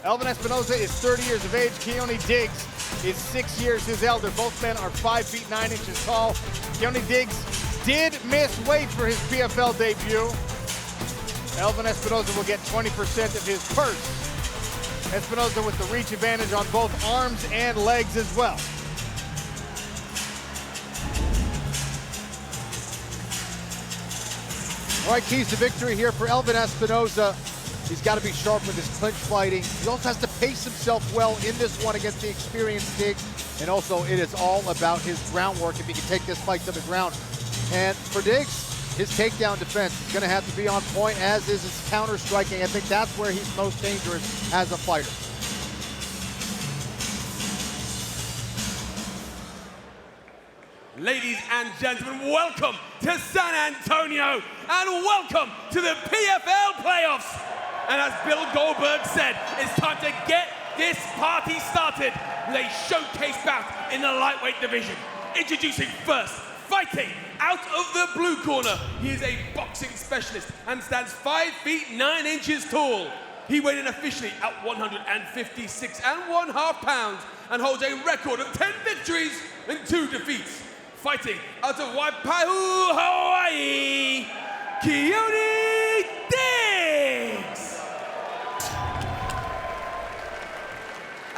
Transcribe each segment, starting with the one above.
Elvin Espinoza is 30 years of age. Keoni Diggs is 6 years his elder. Both men are 5 feet 9 inches tall. Keoni Diggs did miss weight for his PFL debut. Elvin Espinoza will get 20% of his purse. Espinoza with the reach advantage on both arms and legs as well. All right, keys to victory here for Elvin Espinoza. He's got to be sharp with his clinch fighting. He also has to pace himself well in this one against the experienced Diggs. And also, it is all about his groundwork if he can take this fight to the ground. And for Diggs, his takedown defense is going to have to be on point, as is his counter striking. I think that's where he's most dangerous as a fighter. Ladies and gentlemen, welcome to San Antonio and welcome to the PFL playoffs. And as Bill Goldberg said, it's time to get this party started with a showcase bout in the lightweight division. Introducing first, fighting out of the blue corner. He is a boxing specialist and stands 5 feet 9 inches tall. He weighed in officially at 156.5 pounds and holds a record of 10 victories and 2 defeats. Fighting out of Waipahu, Hawaii, Keoni Diggs.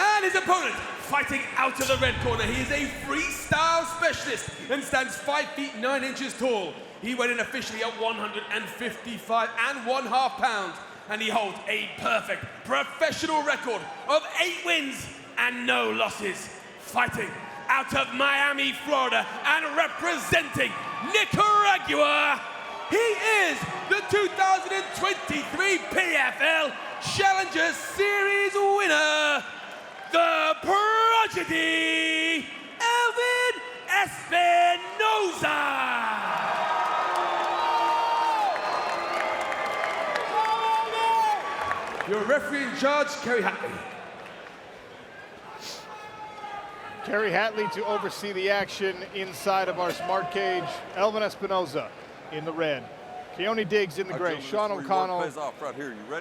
And his opponent, fighting out of the red corner. He is a freestyle specialist and stands 5 feet 9 inches tall. He went in officially at 155.5 pounds, and he holds a perfect professional record of 8 wins and no losses. Fighting out of Miami, Florida, and representing Nicaragua, he is the 2023 PFL Challenger Series winner, the prodigy, Elvin Espinoza. Your referee in charge, Kerry Hatley. Kerry Hatley to oversee the action inside of our smart cage. Elvin Espinoza in the red. Keoni Diggs in the gray. Sean O'Connell,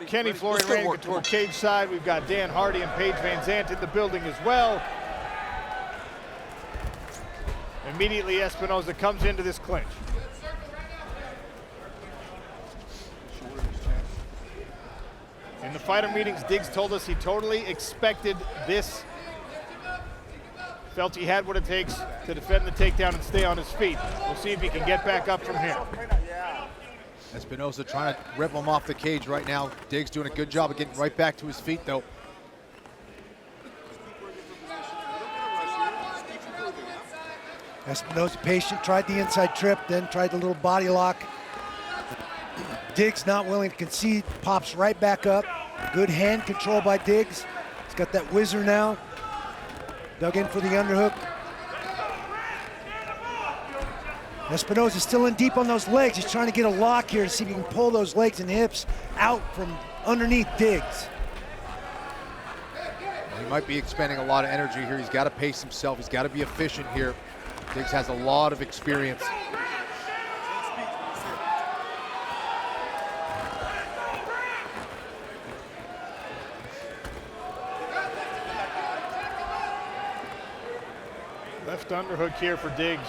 Kenny Florian Randy Couture cage side. We've got Dan Hardy and Paige Van Zandt in the building as well. Immediately Espinoza comes into this clinch. In the fighter meetings, Diggs told us he totally expected this. Felt he had what it takes to defend the takedown and stay on his feet. We'll see if he can get back up from here. Espinoza trying to rip him off the cage right now. Diggs doing a good job of getting right back to his feet, though. Espinoza patient, tried the inside trip, then tried the little body lock. Diggs not willing to concede, pops right back up. Good hand control by Diggs. He's got that whizzer now. Dug in for the underhook. Espinoza still in deep on those legs. He's trying to get a lock here to see if he can pull those legs and hips out from underneath Diggs. He might be expending a lot of energy here. He's got to pace himself. He's got to be efficient here. Diggs has a lot of experience. Left underhook here for Diggs,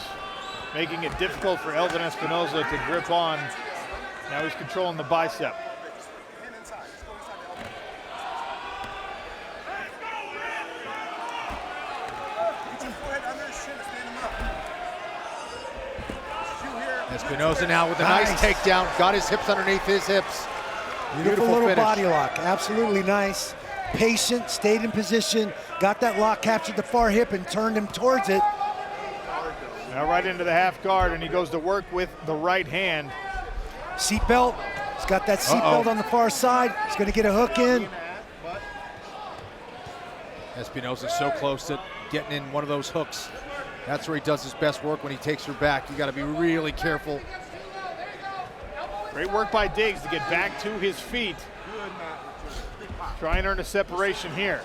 making it difficult for Elvin Espinoza to grip on. Now he's controlling the bicep. Espinoza now with a nice takedown. Got his hips underneath his hips. Beautiful little finish. body lock, absolutely nice. Patient, stayed in position, got that lock, captured the far hip and turned him towards it. Now right into the half guard, and he goes to work with the right hand. Seatbelt, he's got that seatbelt on the far side. He's gonna get a hook in. Espinoza's so close to getting in one of those hooks. That's where he does his best work, when he takes her back. You gotta be really careful. Great work by Diggs to get back to his feet. Try and earn a separation here.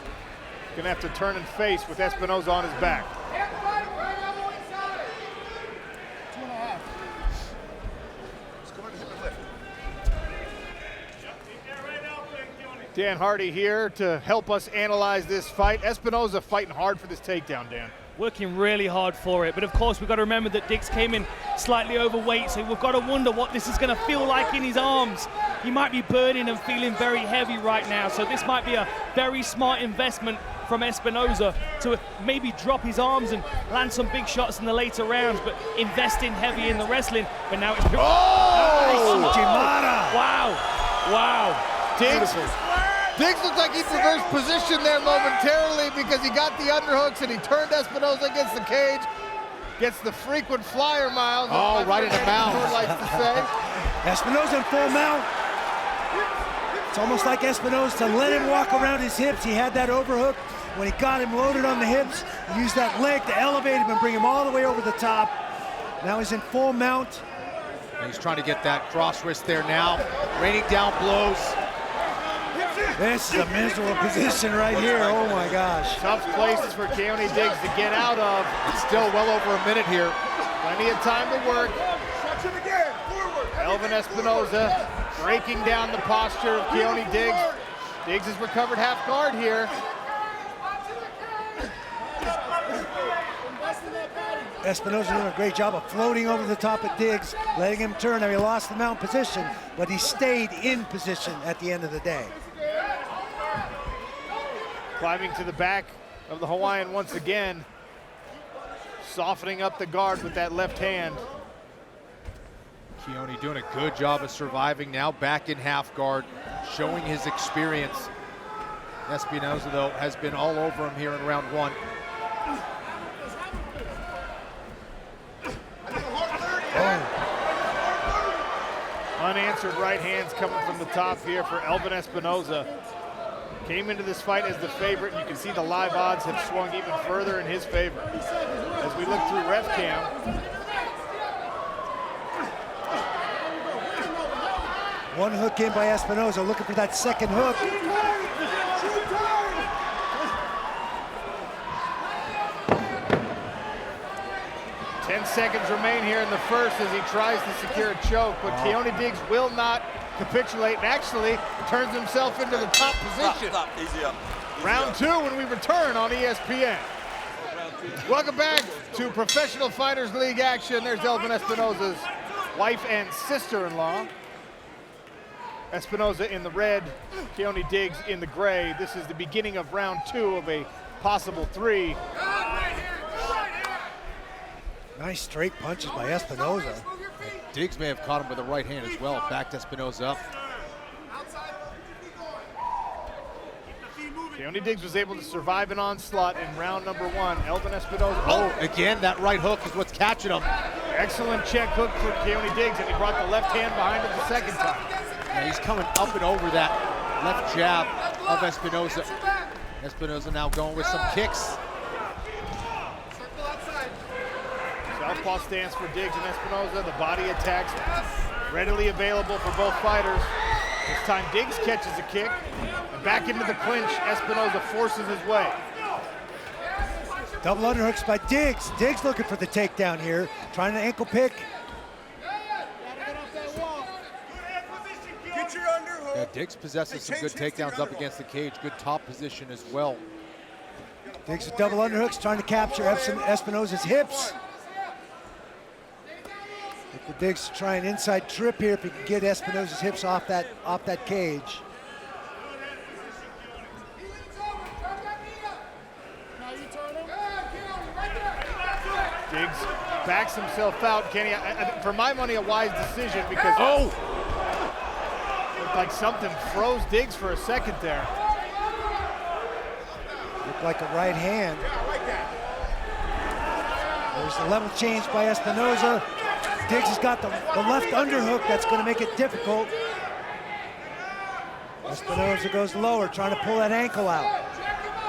Gonna have to turn and face with Espinoza on his back. Dan Hardy here to help us analyze this fight. Espinoza fighting hard for this takedown, Dan. Working really hard for it, but of course we've got to remember that Diggs came in slightly overweight, so we've got to wonder what this is going to feel like in his arms. He might be burning and feeling very heavy right now, so this might be a very smart investment from Espinoza to maybe drop his arms and land some big shots in the later rounds, but investing heavy in the wrestling. But now it's Wow, wow. Diggs looks like he reversed position there momentarily because he got the underhooks and he turned Espinoza against the cage. Gets the frequent flyer miles. Oh, right in the mouth. Likes to say. Espinoza in full mount. It's almost like Espinoza to let him walk around his hips. He had that overhook. When he got him loaded on the hips, he used that leg to elevate him and bring him all the way over the top. Now he's in full mount. And he's trying to get that cross wrist there now. Raining down blows. This is a miserable position right here. Oh my gosh. Tough places for Keoni Diggs to get out of. It's still well over a minute here. Plenty of time to work. Elvin Espinoza breaking down the posture of Keoni Diggs. Diggs has recovered half guard here. Espinoza doing a great job of floating over the top of Diggs, letting him turn. Now he lost the mount position, but he stayed in position at the end of the day. Climbing to the back of the Hawaiian once again. Softening up the guard with that left hand. Keoni doing a good job of surviving now, back in half guard, showing his experience. Espinoza, though, has been all over him here in round one. Unanswered right hands coming from the top here for Elvin Espinoza. Came into this fight as the favorite, and you can see the live odds have swung even further in his favor. As we look through ref cam, one hook in by Espinoza, looking for that second hook. 10 seconds remain here in the first as he tries to secure a choke, but Keoni Diggs will not capitulate and actually turns himself into the top position. Stop. Easy up. Round two when we return on ESPN. Welcome back to Professional Fighters League action. There's Elvin Espinoza's wife and sister-in-law. Espinoza in the red, Keoni Diggs in the gray. This is the beginning of round two of a possible three. Nice straight punches by Espinoza. Diggs may have caught him with the right hand as well, backed Espinoza up. Keoni Diggs was able to survive an onslaught in round number one. Elvin Espinoza. Oh, again, that right hook is what's catching him. Excellent check hook for Keoni Diggs, and he brought the left hand behind him the second time. Yeah, he's coming up and over that left jab of Espinoza. Espinoza now going with some kicks. Southpaw stance for Diggs and Espinoza. The body attacks readily available for both fighters. This time Diggs catches a kick. And back into the clinch, Espinoza forces his way. Double underhooks by Diggs. Diggs looking for the takedown here. Trying to ankle pick. Yeah, Diggs possesses some good takedowns up against the cage. Good top position as well. Diggs with double underhooks, trying to capture Espinoza's hips. Look for Diggs to try an inside trip here if he can get Espinoza's hips off that cage. Diggs backs himself out. Kenny, for my money, a wise decision because looked like something froze Diggs for a second there. Looked like a right hand. There's the level change by Espinoza. Diggs has got the left underhook that's going to make it difficult. Espinoza goes lower, trying to pull that ankle out.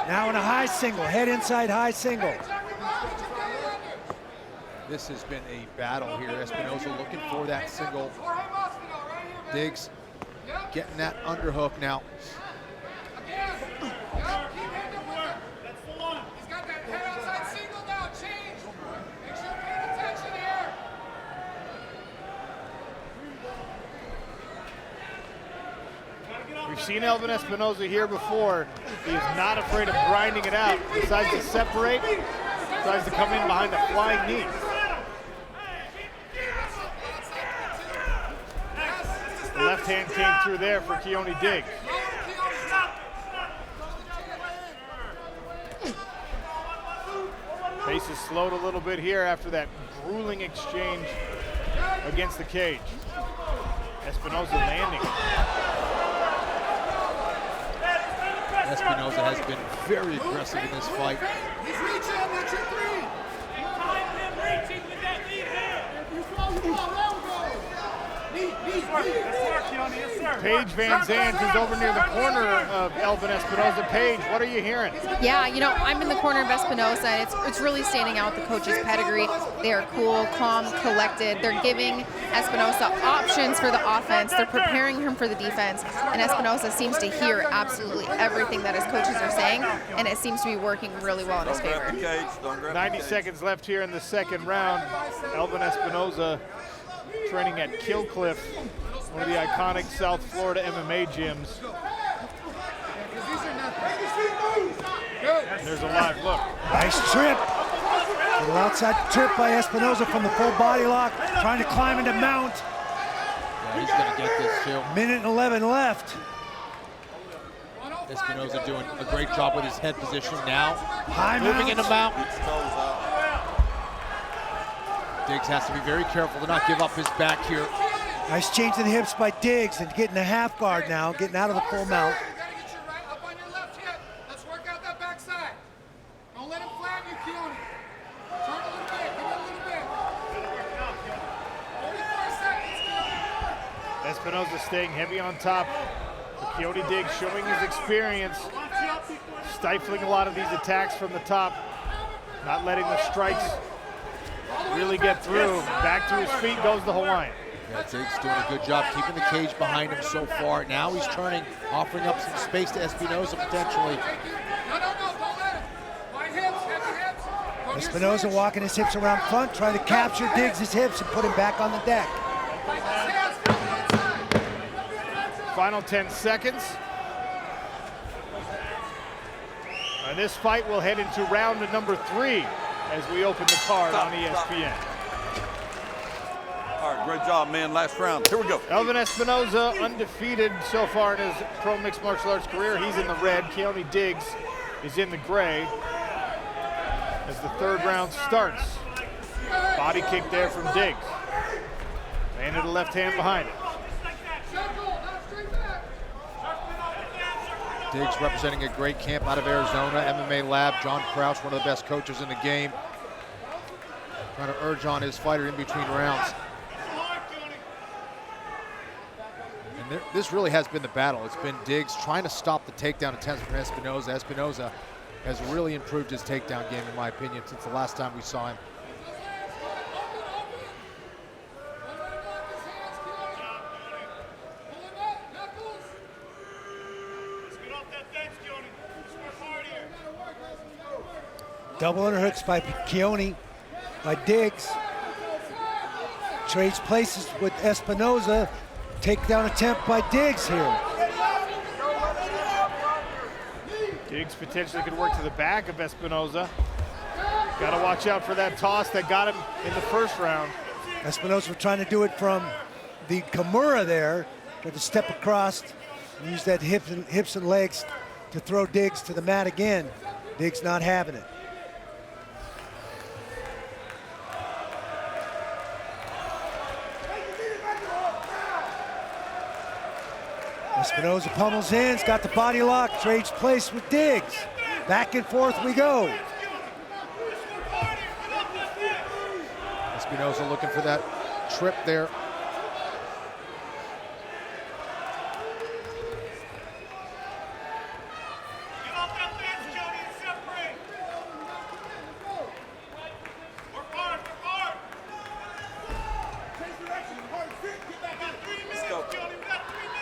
Now in a high single, head inside high single. This has been a battle here. Espinoza looking for that single. Diggs getting that underhook now. We've seen Elvin Espinoza here before. He is not afraid of grinding it out. Decides to separate, decides to come in behind the flying knee. The left hand came through there for Keoni Diggs. Pace is slowed a little bit here after that grueling exchange against the cage. Espinoza landing. Espinoza has been very aggressive in this fight. He's reaching, that's your three. Time him reaching with that lead hand. You fall, there we go. Paige Van Zandt is over near the corner of Elvin Espinoza. Paige, what are you hearing? Yeah, you know, I'm in the corner of Espinoza, and it's really standing out the coach's pedigree. They are cool, calm, collected. They're giving Espinoza options for the offense. They're preparing him for the defense, and Espinoza seems to hear absolutely everything that his coaches are saying, and it seems to be working really well in his favor. 90 seconds left here in the second round. Elvin Espinoza training at Kill Cliff, one of the iconic South Florida MMA gyms. There's a live look. Nice trip. Little outside trip by Espinoza from the full body lock, trying to climb into mount. Yeah, he's going to get this too. Minute and 11 left. Espinoza doing a great job with his head position now. High Moving mount. into mount. Diggs has to be very careful to not give up his back here. Nice change in the hips by Diggs and getting a half guard now, getting out of the full mount. You gotta get your right up on your left hip. Let's work out that backside. Don't let him flatten you, Keoni. Turn a little bit, give it a little bit. 34 seconds, Espinoza staying heavy on top. Keoni Diggs showing his experience, stifling a lot of these attacks from the top, not letting the strikes really get through. Back to his feet goes the Hawaiian. Yeah, Diggs doing a good job keeping the cage behind him so far. Now he's turning, offering up some space to Espinoza potentially. No, don't let him. Wide hips, heavy hips. Go to your Espinoza switch. walking his hips around front, trying to capture Diggs' hips and put him back on the deck. Final 10 seconds. And this fight will head into round number 3 as we open the card on ESPN. All right, great job, man. Last round. Here we go. Elvin Espinoza undefeated so far in his pro mixed martial arts career. He's in the red. Keoni Diggs is in the gray as the third round starts. Body kick there from Diggs. Landed a left hand behind it. Diggs representing a great camp out of Arizona, MMA Lab. John Crouch, one of the best coaches in the game. Trying to urge on his fighter in between rounds. And this really has been the battle. It's been Diggs trying to stop the takedown attempts from Espinoza. Espinoza has really improved his takedown game, in my opinion, since the last time we saw him. Double underhooks by Keoni, by Diggs. Trades places with Espinoza. Takedown attempt by Diggs here. Diggs potentially could work to the back of Espinoza. Got to watch out for that toss that got him in the first round. Espinoza trying to do it from the Kimura there. Tried to step across and use that hips and legs to throw Diggs to the mat again. Diggs not having it. Espinoza pummels in, he's got the body lock, trades place with Diggs. Back and forth we go. Espinoza looking for that trip there.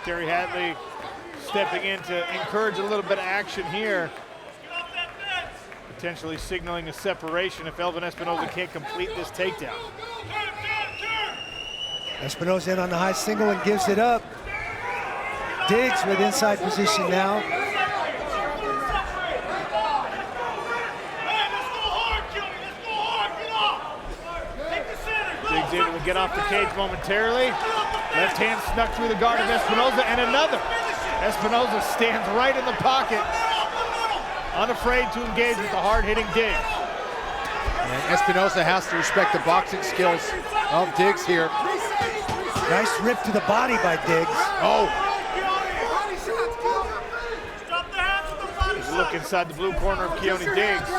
Terry Hadley stepping in to encourage a little bit of action here. Potentially signaling a separation if Elvin Espinoza can't complete this takedown. Espinoza in on the high single and gives it up. Diggs with inside position now. Diggs able to get off the cage momentarily. Left hand snuck through the guard of Espinoza, and another. Espinoza stands right in the pocket, unafraid to engage with the hard-hitting Diggs. And Espinoza has to respect the boxing skills of Diggs here. Nice rip to the body by Diggs. Oh, There's a look inside the blue corner of Keoni Diggs.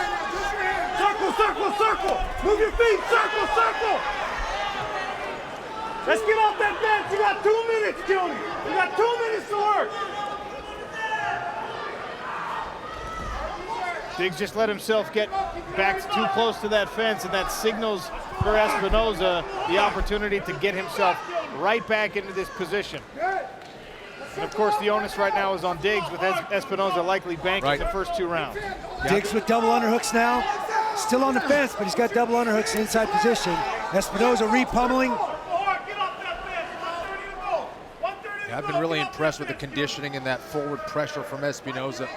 Circle, circle, circle. Move your feet. Circle, circle. Let's get off that bench. You got 2 minutes, Keoni. You got 2 minutes to work. Diggs just let himself get back too close to that fence, and that signals for Espinoza the opportunity to get himself right back into this position. And of course, the onus right now is on Diggs, with Espinoza likely banking the first 2 rounds. Diggs with double underhooks now. Still on the fence, but he's got double underhooks in inside position. Espinoza re-pummeling. yeah, I've been really impressed with the conditioning and that forward pressure from Espinoza.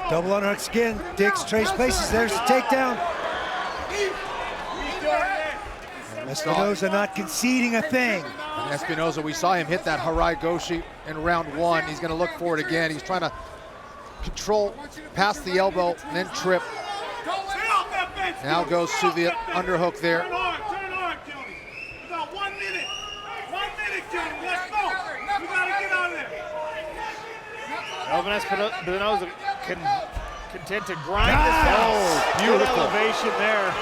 Double underhooks again. Diggs trades places. There's the takedown. Espinoza not conceding a thing. And Espinoza, we saw him hit that Harai Goshi in round 1. He's going to look for it again. He's trying to control past the elbow and then trip. Now goes to the underhook there. Turn hard, Keoni. You got 1 minute. 1 minute, Keoni. Let's go. You got to get out of there. Elvin Espinoza content to grind this out. Oh, beautiful. Good elevation there.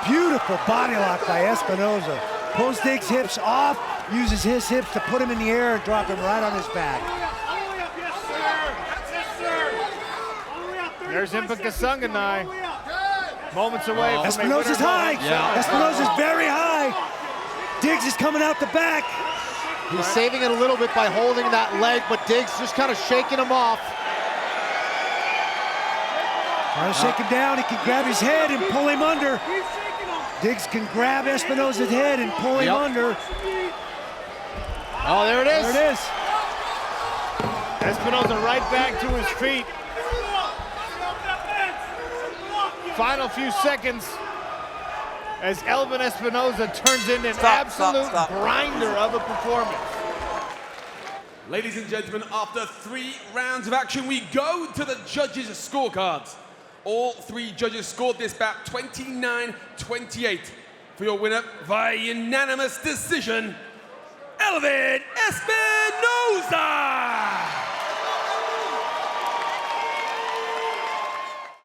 Beautiful body lock by Espinoza. Pulls Diggs' hips off, uses his hips to put him in the air and drop him right on his back. There's Impa Kasanganai. Moments away from Espinoza's high. Yeah. Espinoza's very high. Diggs is coming out the back. He's saving it a little bit by holding that leg, but Diggs just kind of shaking him off. Trying to shake him down. He can grab his head and pull him under. Diggs can grab Espinoza's head and pull him under. Oh, there it is. There it is. Espinoza right back to his feet. Final few seconds as Elvin Espinoza turns into an absolute grinder of a performance. Ladies and gentlemen, after 3 rounds of action, we go to the judges' scorecards. All 3 judges scored this bout 29-28. For your winner, via unanimous decision, Elvin Espinoza!